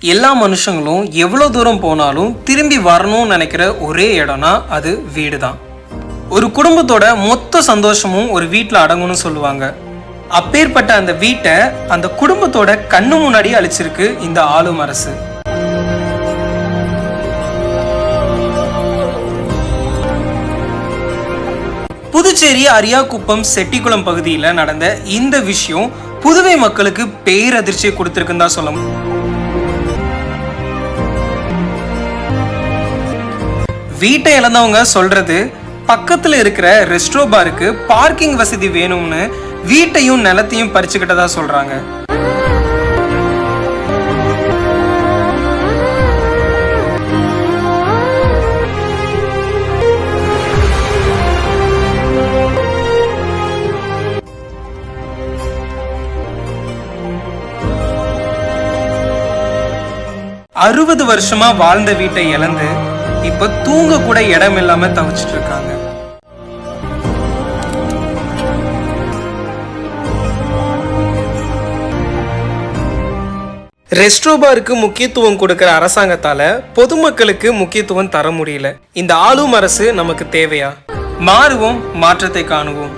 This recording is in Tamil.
எல்லா மனுஷங்களும் எவ்வளோ தூரம் போனாலும் திரும்பி வரணும்னு நினைக்கிற ஒரே இடம்னா அது வீடு தான். ஒரு குடும்பத்தோட மொத்த சந்தோஷமும் ஒரு வீட்டில் அடங்கும்னு சொல்லுவாங்க. அப்பேற்பட்ட அந்த வீட்டை அந்த குடும்பத்தோட கண்ணு முன்னாடி அழிச்சிருக்கு இந்த ஆளும் அரசு. புதுச்சேரி அரியாக்குப்பம் செட்டிக்குளம் பகுதியில் நடந்த இந்த விஷயம் புதுவை மக்களுக்கு பேரதிர்ச்சியை கொடுத்திருக்குன்னு தான் சொல்லணும். வீட்டை இழந்தவங்க சொல்றது, பக்கத்துல இருக்கிற ரெஸ்ட்ரோ பாருக்கு பார்க்கிங் வசதி வேணும்னு வீட்டையும் நிலத்தையும் பறிச்சுக்கிட்டதா சொல்றாங்க. அறுபது வருஷமா வாழ்ந்த வீட்டை இழந்து இப்ப தூங்க கூட இடம் இல்லாம தவிச்சிட்டு இருக்காங்க. ரெஸ்ட்ரோபாருக்கு முக்கியத்துவம் கொடுக்கிற அரசாங்கத்தால பொதுமக்களுக்கு முக்கியத்துவம் தர முடியல. இந்த ஆளும் அரசு நமக்கு தேவையா? மாறுவோம், மாற்றத்தை காணுவோம்.